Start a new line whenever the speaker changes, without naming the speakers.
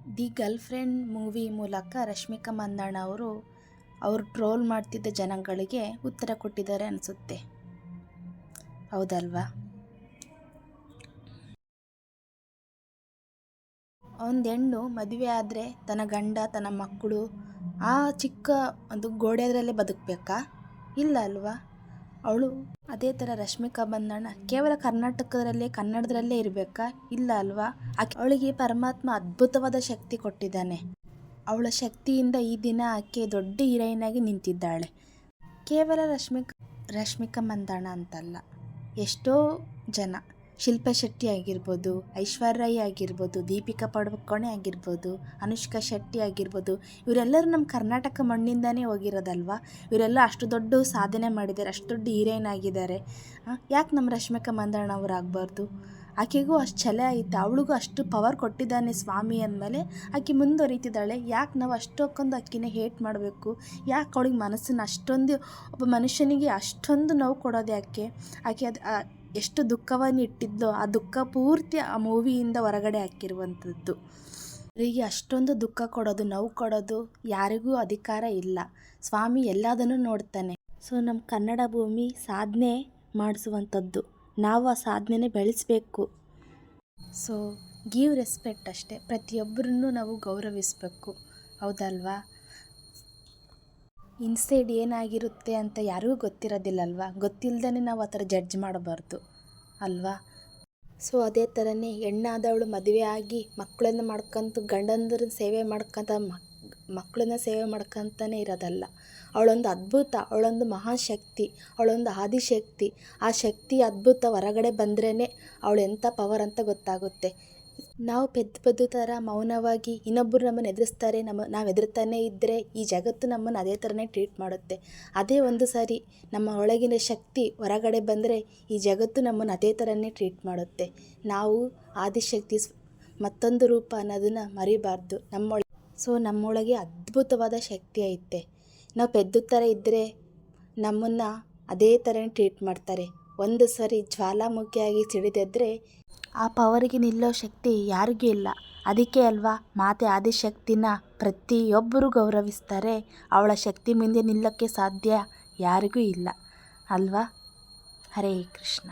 The girl friend movie ಮೂಲಕ ರಶ್ಮಿಕಾ ಮಂದಣ್ಣ ಅವರು troll ಮಾಡ್ತಿದ್ದ ಜನಗಳಿಗೆ ಉತ್ತರ ಕೊಟ್ಟಿದ್ದಾರೆ ಅನಿಸುತ್ತೆ, ಹೌದಲ್ವಾ? ಒಂದು ಹೆಣ್ಣು ಮದುವೆ ಆದರೆ ತನ್ನ ಗಂಡ ತನ್ನ ಮಕ್ಕಳು ಆ ಚಿಕ್ಕ ಒಂದು ಗೋಡೆಯದರಲ್ಲೇ ಬದುಕಬೇಕಾ? ಇಲ್ಲ ಅಲ್ವಾ? ಅವಳು ಅದೇ ಥರ ರಶ್ಮಿಕಾ ಮಂದಣ್ಣ ಕೇವಲ ಕನ್ನಡದಲ್ಲೇ ಇರಬೇಕಾ? ಇಲ್ಲ ಅಲ್ವಾ? ಅವಳಿಗೆ ಪರಮಾತ್ಮ ಅದ್ಭುತವಾದ ಶಕ್ತಿ ಕೊಟ್ಟಿದ್ದಾನೆ. ಅವಳ ಶಕ್ತಿಯಿಂದ ಈ ದಿನ ಆಕೆ ದೊಡ್ಡ ಹೀರೋಯಿನ್ ಆಗಿ ನಿಂತಿದ್ದಾಳೆ. ಕೇವಲ ರಶ್ಮಿಕಾ ಮಂದಣ್ಣ ಅಂತಲ್ಲ, ಎಷ್ಟೋ ಜನ, ಶಿಲ್ಪಾ ಶೆಟ್ಟಿ ಆಗಿರ್ಬೋದು, ಐಶ್ವರ್ಯ ರೈ ಆಗಿರ್ಬೋದು, ದೀಪಿಕಾ ಪಡುಕೋಣೆ ಆಗಿರ್ಬೋದು, ಅನುಷ್ಕಾ ಶೆಟ್ಟಿ ಆಗಿರ್ಬೋದು, ಇವರೆಲ್ಲರೂ ನಮ್ಮ ಕರ್ನಾಟಕ ಮಣ್ಣಿಂದನೇ ಹೋಗಿರೋದಲ್ವಾ? ಇವರೆಲ್ಲ ಅಷ್ಟು ದೊಡ್ಡ ಸಾಧನೆ ಮಾಡಿದ್ದಾರೆ, ಅಷ್ಟು ದೊಡ್ಡ ಹೀರೋಯಿನ್ ಆಗಿದ್ದಾರೆ. ಯಾಕೆ ನಮ್ಮ ರಶ್ಮಿಕಾ ಮಂದಣ್ಣ ಅವ್ರು ಆಗಬಾರ್ದು? ಆಕೆಗೂ ಅಷ್ಟು ಛಲ ಐತೆ, ಅವಳಿಗೂ ಅಷ್ಟು ಪವರ್ ಕೊಟ್ಟಿದ್ದಾನೆ ಸ್ವಾಮಿ ಅಂದಮೇಲೆ ಆಕೆ ಮುಂದುವರಿತಿದ್ದಾಳೆ. ಯಾಕೆ ನಾವು ಅಷ್ಟೊಂದು ಆಕೆನ ಹೇಟ್ ಮಾಡಬೇಕು? ಯಾಕೆ ಅವಳಿಗೆ ಮನಸ್ಸನ್ನು ಅಷ್ಟೊಂದು, ಒಬ್ಬ ಮನುಷ್ಯನಿಗೆ ಅಷ್ಟೊಂದು ನೋವು ಕೊಡೋದು ಯಾಕೆ? ಆಕೆ ಎಷ್ಟು ದುಃಖವನ್ನು ಇಟ್ಟಿದ್ದೋ ಆ ದುಃಖ ಪೂರ್ತಿ ಆ ಮೂವಿಯಿಂದ ಹೊರಗಡೆ ಹಾಕಿರುವಂಥದ್ದು. ಅವರಿಗೆ ಅಷ್ಟೊಂದು ದುಃಖ ಕೊಡೋದು, ನೋವು ಕೊಡೋದು ಯಾರಿಗೂ ಅಧಿಕಾರ ಇಲ್ಲ. ಸ್ವಾಮಿ ಎಲ್ಲದನ್ನು ನೋಡ್ತಾನೆ. ಸೊ ನಮ್ಮ ಕನ್ನಡ ಭೂಮಿ ಸಾಧನೆ ಮಾಡಿಸುವಂಥದ್ದು, ನಾವು ಆ ಸಾಧನೆನೇ ಬೆಳೆಸಬೇಕು. ಸೊ ಗಿವ್ ರೆಸ್ಪೆಕ್ಟ್ ಅಷ್ಟೇ, ಪ್ರತಿಯೊಬ್ಬರನ್ನು ನಾವು ಗೌರವಿಸಬೇಕು, ಹೌದಲ್ವಾ? ಇನ್ಸೈಡ್ ಏನಾಗಿರುತ್ತೆ ಅಂತ ಯಾರಿಗೂ ಗೊತ್ತಿರೋದಿಲ್ಲಲ್ವಾ? ಗೊತ್ತಿಲ್ಲದೇ ನಾವು ಆ ಥರ ಜಡ್ಜ್ ಮಾಡಬಾರ್ದು ಅಲ್ವಾ? ಸೊ ಅದೇ ಥರನೇ ಹೆಣ್ಣಾದವಳು ಮದುವೆ ಆಗಿ ಮಕ್ಕಳನ್ನು ಮಾಡ್ಕೊಂತ ಗಂಡಂದ್ರ ಸೇವೆ ಮಾಡ್ಕೊತ ಮಕ್ಕಳನ್ನ ಸೇವೆ ಮಾಡ್ಕೊತಾನೆ ಇರೋದಲ್ಲ. ಅವಳೊಂದು ಅದ್ಭುತ, ಅವಳೊಂದು ಮಹಾಶಕ್ತಿ, ಅವಳೊಂದು ಆದಿಶಕ್ತಿ. ಆ ಶಕ್ತಿ ಅದ್ಭುತ ಹೊರಗಡೆ ಬಂದ್ರೇ ಅವಳು ಎಂಥ ಪವರ್ ಅಂತ ಗೊತ್ತಾಗುತ್ತೆ. ನಾವು ಪೆದ್ದು ಥರ ಮೌನವಾಗಿ ಇನ್ನೊಬ್ಬರು ನಮ್ಮನ್ನು ಎದುರಿಸ್ತಾರೆ, ನಾವು ಎದುರ್ತಾನೆ ಇದ್ದರೆ ಈ ಜಗತ್ತು ನಮ್ಮನ್ನು ಅದೇ ಥರನೇ ಟ್ರೀಟ್ ಮಾಡುತ್ತೆ. ಅದೇ ಒಂದು ಸಾರಿ ನಮ್ಮ ಒಳಗಿನ ಶಕ್ತಿ ಹೊರಗಡೆ ಬಂದರೆ ಈ ಜಗತ್ತು ನಮ್ಮನ್ನು ಅದೇ ಥರನೇ ಟ್ರೀಟ್ ಮಾಡುತ್ತೆ. ನಾವು ಆದಿಶಕ್ತಿ ಮತ್ತೊಂದು ರೂಪ ಅನ್ನೋದನ್ನು ಮರಿಬಾರ್ದು. ನಮ್ಮೊಳಗೆ ಅದ್ಭುತವಾದ ಶಕ್ತಿ ಐತೆ. ನಾವು ಪೆದ್ದು ಥರ ಇದ್ದರೆ ನಮ್ಮನ್ನು ಅದೇ ಥರನೇ ಟ್ರೀಟ್ ಮಾಡ್ತಾರೆ. ಒಂದು ಸರಿ ಜ್ವಾಲಾಮುಖಿಯಾಗಿ ಸಿಡಿದೆದ್ರೆ ಆ ಪವರಿಗೆ ನಿಲ್ಲೋ ಶಕ್ತಿ ಯಾರಿಗೂ ಇಲ್ಲ. ಅದಕ್ಕೆ ಅಲ್ವಾ ಮಾತೆ ಆದಿಶಕ್ತಿನ ಪ್ರತಿಯೊಬ್ಬರು ಗೌರವಿಸ್ತಾರೆ. ಅವಳ ಶಕ್ತಿ ಮುಂದೆ ನಿಲ್ಲೋಕ್ಕೆ ಸಾಧ್ಯ ಯಾರಿಗೂ ಇಲ್ಲ ಅಲ್ವಾ? ಹರೇ ಕೃಷ್ಣ.